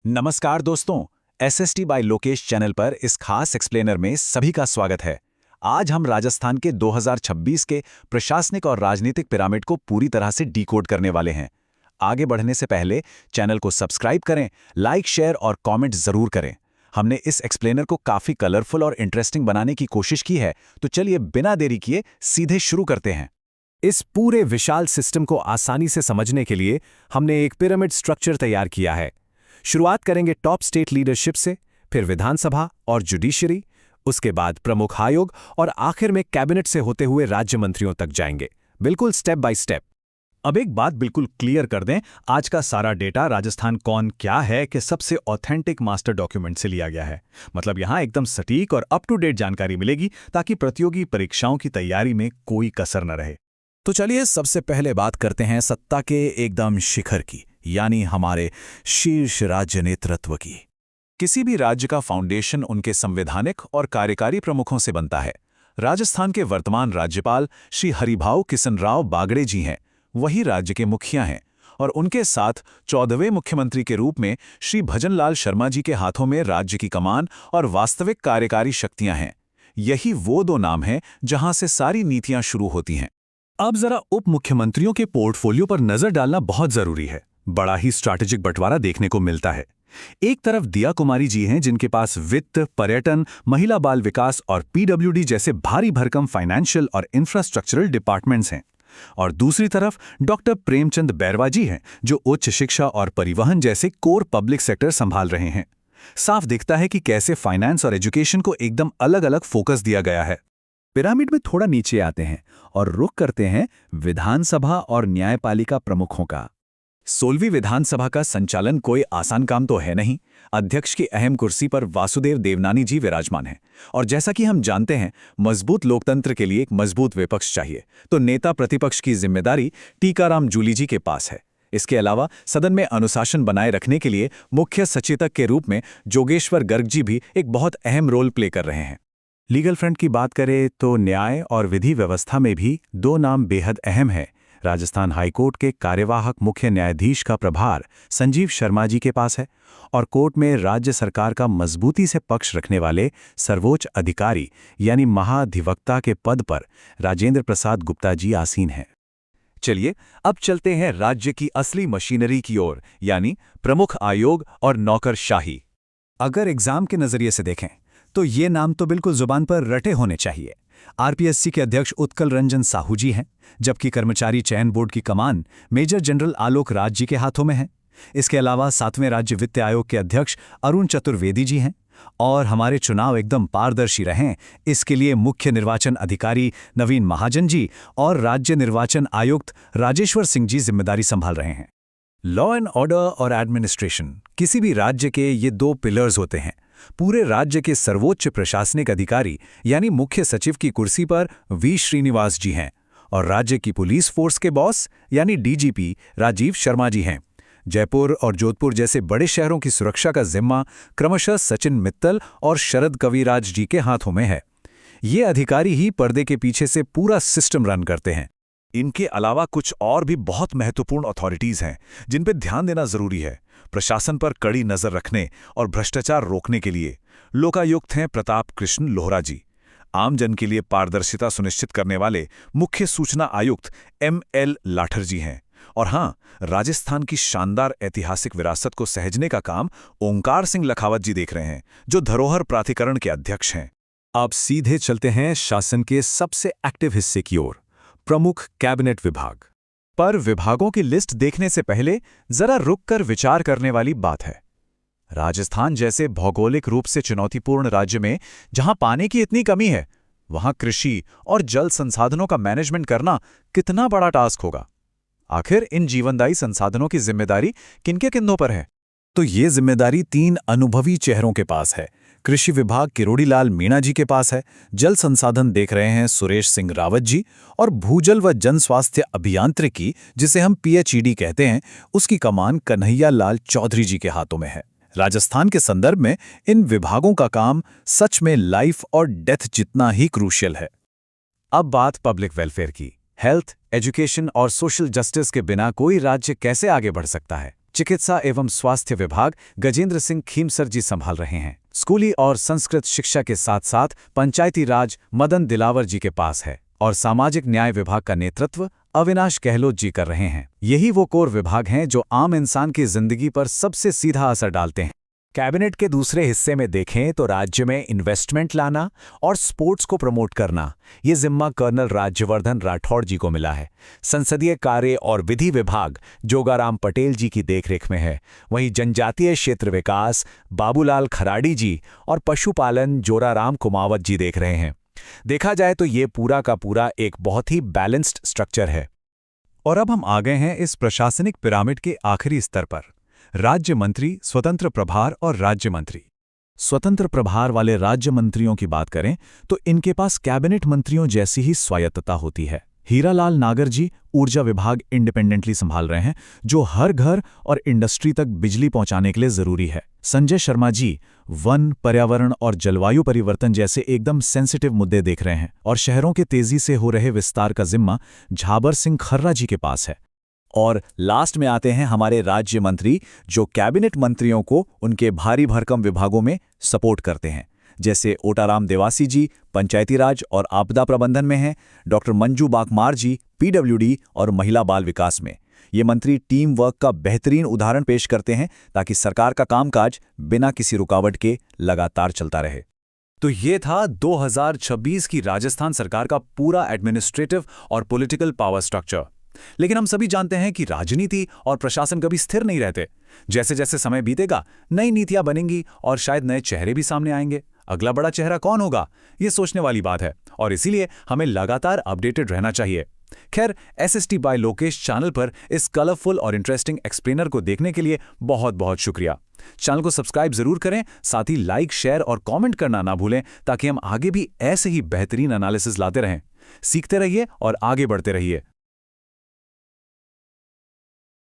नमस्कार दोस्तों, SST bye Lokesh channel पर इस खास एक्सप्लेनर में सभी का स्वागत है। आज हम राजस्थान के 2026 के प्रशासनिक और राजनीतिक पिरामिड को पूरी तरह से डिकोड करने वाले हैं। आगे बढ़ने से पहले चैनल को सब्सक्राइब करें, लाइक, शेयर और कमेंट जरूर करें। हमने इस एक्सप्लेनर को काफी कलरफुल और इंटरेस्टिंग बनाने की कोशिश की है, तो चलिए बिना देरी किए सीधे शुरू करते हैं। इस पूरे विशाल सिस्टम को आसानी से समझने के लिए हमने एक पिरामिड स्ट्रक्चर तैयार किया है। शुरुआत करेंगे टॉप स्टेट लीडरशिप से, फिर विधानसभा और जुडिशरी, उसके बाद प्रमुख आयोग और आखिर में कैबिनेट से होते हुए राज्य मंत्रियों तक जाएंगे, बिल्कुल स्टेप बाय स्टेप। अब एक बात बिल्कुल क्लियर कर दें, आज का सारा डेटा राजस्थान कौन क्या है के सबसे ऑथेंटिक मास्टर डॉक्यूमेंट से लिया गया है। मतलब यहाँ एकदम सटीक और अप टू डेट जानकारी मिलेगी ताकि प्रतियोगी परीक्षाओं की तैयारी में कोई कसर न रहे। तो चलिए सबसे पहले बात करते हैं सत्ता के एकदम शिखर की, यानी हमारे शीर्ष राज्य नेतृत्व की। किसी भी राज्य का फाउंडेशन उनके संवैधानिक और कार्यकारी प्रमुखों से बनता है। राजस्थान के वर्तमान राज्यपाल श्री हरिभाऊ किसनराव बागड़े जी हैं, वही राज्य के मुखिया हैं, और उनके साथ 14वें मुख्यमंत्री के रूप में श्री भजनलाल शर्मा जी के हाथों में राज्य की कमान और वास्तविक कार्यकारी शक्तियां हैं। यही वो दो नाम हैं जहां से सारी नीतियां शुरू होती हैं। अब जरा उप मुख्यमंत्रियों के पोर्टफोलियो पर नजर डालना बहुत जरूरी है। बड़ा ही स्ट्रैटेजिक बंटवारा देखने को मिलता है। एक तरफ दिया कुमारी जी हैं, जिनके पास वित्त, पर्यटन, महिला बाल विकास और पीडब्ल्यूडी जैसे भारी भरकम फाइनेंशियल और इंफ्रास्ट्रक्चरल डिपार्टमेंट्स हैं, और दूसरी तरफ डॉक्टर प्रेमचंद बैरवा जी हैं, जो उच्च शिक्षा और परिवहन जैसे कोर पब्लिक सेक्टर संभाल रहे हैं। साफ दिखता है कि कैसे फाइनेंस और एजुकेशन को एकदम अलग अलग फोकस दिया गया है। पिरामिड में थोड़ा नीचे आते हैं और रुख करते हैं विधानसभा और न्यायपालिका प्रमुखों का। 16वीं विधानसभा का संचालन कोई आसान काम तो है नहीं। अध्यक्ष की अहम कुर्सी पर वासुदेव देवनानी जी विराजमान हैं, और जैसा कि हम जानते हैं, मजबूत लोकतंत्र के लिए एक मजबूत विपक्ष चाहिए, तो नेता प्रतिपक्ष की जिम्मेदारी टीकाराम जूली जी के पास है। इसके अलावा सदन में अनुशासन बनाए रखने के लिए मुख्य सचेतक के रूप में जोगेश्वर गर्ग जी भी एक बहुत अहम रोल प्ले कर रहे हैं। लीगल फ्रंट की बात करें तो न्याय और विधि व्यवस्था में भी दो नाम बेहद अहम है। राजस्थान हाईकोर्ट के कार्यवाहक मुख्य न्यायाधीश का प्रभार संजीव शर्मा जी के पास है, और कोर्ट में राज्य सरकार का मजबूती से पक्ष रखने वाले सर्वोच्च अधिकारी यानी महाधिवक्ता के पद पर राजेंद्र प्रसाद गुप्ता जी आसीन हैं। चलिए अब चलते हैं राज्य की असली मशीनरी की ओर, यानी प्रमुख आयोग और नौकरशाही। अगर एग्जाम के नजरिए से देखें तो ये नाम तो बिल्कुल जुबान पर रटे होने चाहिए। आरपीएससी के अध्यक्ष उत्कल रंजन साहू जी हैं, जबकि कर्मचारी चयन बोर्ड की कमान मेजर जनरल आलोक राज जी के हाथों में है। इसके अलावा 7वें राज्य वित्त आयोग के अध्यक्ष अरुण चतुर्वेदी जी हैं, और हमारे चुनाव एकदम पारदर्शी रहें इसके लिए मुख्य निर्वाचन अधिकारी नवीन महाजन जी और राज्य निर्वाचन आयुक्त राजेश्वर सिंह जी जिम्मेदारी संभाल रहे हैं। लॉ एंड ऑर्डर और एडमिनिस्ट्रेशन किसी भी राज्य के ये दो पिलर्स होते हैं। पूरे राज्य के सर्वोच्च प्रशासनिक अधिकारी यानी मुख्य सचिव की कुर्सी पर वी श्रीनिवास जी हैं, और राज्य की पुलिस फोर्स के बॉस यानी डीजीपी राजीव शर्मा जी हैं। जयपुर और जोधपुर जैसे बड़े शहरों की सुरक्षा का जिम्मा क्रमशः सचिन मित्तल और शरद कविराज जी के हाथों में है। ये अधिकारी ही पर्दे के पीछे से पूरा सिस्टम रन करते हैं। इनके अलावा कुछ और भी बहुत महत्वपूर्ण अथॉरिटीज हैं जिन पर ध्यान देना जरूरी है। प्रशासन पर कड़ी नजर रखने और भ्रष्टाचार रोकने के लिए लोकायुक्त हैं प्रताप कृष्ण लोहरा जी। आम जन के लिए पारदर्शिता सुनिश्चित करने वाले मुख्य सूचना आयुक्त ML लाठर जी हैं। और हाँ, राजस्थान की शानदार ऐतिहासिक विरासत को सहेजने का काम ओंकार सिंह लखावत जी देख रहे हैं, जो धरोहर प्राधिकरण के अध्यक्ष हैं। अब सीधे चलते हैं शासन के सबसे एक्टिव हिस्से की ओर, प्रमुख कैबिनेट विभाग। पर विभागों की लिस्ट देखने से पहले जरा रुक कर विचार करने वाली बात है। राजस्थान जैसे भौगोलिक रूप से चुनौतीपूर्ण राज्य में जहां पानी की इतनी कमी है, वहां कृषि और जल संसाधनों का मैनेजमेंट करना कितना बड़ा टास्क होगा। आखिर इन जीवनदायी संसाधनों की जिम्मेदारी किनके कंधों पर है? तो ये जिम्मेदारी 3 अनुभवी चेहरों के पास है। कृषि विभाग किरोड़ीलाल मीणा जी के पास है, जल संसाधन देख रहे हैं सुरेश सिंह रावत जी, और भूजल व जन स्वास्थ्य अभियांत्रिकी, जिसे हम PHED कहते हैं, उसकी कमान कन्हैया लाल चौधरी जी के हाथों में है। राजस्थान के संदर्भ में इन विभागों का काम सच में लाइफ और डेथ जितना ही क्रूशियल है। अब बात पब्लिक वेलफेयर की। हेल्थ, एजुकेशन और सोशल जस्टिस के बिना कोई राज्य कैसे आगे बढ़ सकता है? चिकित्सा एवं स्वास्थ्य विभाग गजेंद्र सिंह खीमसर जी संभाल रहे हैं। स्कूली और संस्कृत शिक्षा के साथ साथ पंचायती राज मदन दिलावर जी के पास है और सामाजिक न्याय विभाग का नेतृत्व अविनाश गहलोत जी कर रहे हैं। यही वो कोर विभाग हैं जो आम इंसान की जिंदगी पर सबसे सीधा असर डालते हैं। कैबिनेट के दूसरे हिस्से में देखें तो राज्य में इन्वेस्टमेंट लाना और स्पोर्ट्स को प्रमोट करना, ये जिम्मा कर्नल राज्यवर्धन राठौड़ जी को मिला है। संसदीय कार्य और विधि विभाग जोगाराम पटेल जी की देखरेख में है। वहीं जनजातीय क्षेत्र विकास बाबूलाल खराड़ी जी और पशुपालन जोराराम कुमावत जी देख रहे हैं। देखा जाए तो ये पूरा का पूरा एक बहुत ही बैलेंस्ड स्ट्रक्चर है। और अब हम आ गए हैं इस प्रशासनिक पिरामिड के आखिरी स्तर पर, राज्य मंत्री, स्वतंत्र प्रभार और राज्य मंत्री। स्वतंत्र प्रभार वाले राज्य मंत्रियों की बात करें तो इनके पास कैबिनेट मंत्रियों जैसी ही स्वायत्तता होती है। हीरालाल नागर जी ऊर्जा विभाग इंडिपेंडेंटली संभाल रहे हैं, जो हर घर और इंडस्ट्री तक बिजली पहुंचाने के लिए जरूरी है। संजय शर्मा जी वन, पर्यावरण और जलवायु परिवर्तन जैसे एकदम सेंसिटिव मुद्दे देख रहे हैं। और शहरों के तेजी से हो रहे विस्तार का जिम्मा झाबर सिंह खर्रा जी के पास है। और लास्ट में आते हैं हमारे राज्य मंत्री, जो कैबिनेट मंत्रियों को उनके भारी भरकम विभागों में सपोर्ट करते हैं। जैसे ओटाराम देवासी जी पंचायती राज और आपदा प्रबंधन में हैं, डॉक्टर मंजू बाकमार जी पीडब्ल्यूडी और महिला बाल विकास में। ये मंत्री टीम वर्क का बेहतरीन उदाहरण पेश करते हैं ताकि सरकार का कामकाज बिना किसी रुकावट के लगातार चलता रहे। तो ये था 2026 की राजस्थान सरकार का पूरा एडमिनिस्ट्रेटिव और पॉलिटिकल पावर स्ट्रक्चर। लेकिन हम सभी जानते हैं कि राजनीति और प्रशासन कभी स्थिर नहीं रहते। जैसे जैसे समय बीतेगा नई नीतियां बनेंगी और शायद नए चेहरे भी सामने आएंगे। अगला बड़ा चेहरा कौन होगा, ये सोचने वाली बात है और इसीलिए हमें लगातार अपडेटेड रहना चाहिए। खैर, एसएसटी बाय लोकेश चैनल पर इस कलरफुल और इंटरेस्टिंग एक्सप्लेनर को देखने के लिए बहुत बहुत शुक्रिया। चैनल को सब्सक्राइब जरूर करें, साथ ही लाइक, शेयर और कमेंट करना ना भूलें ताकि हम आगे भी ऐसे ही बेहतरीन एनालिसिस लाते रहें। सीखते रहिए और आगे बढ़ते रहिए।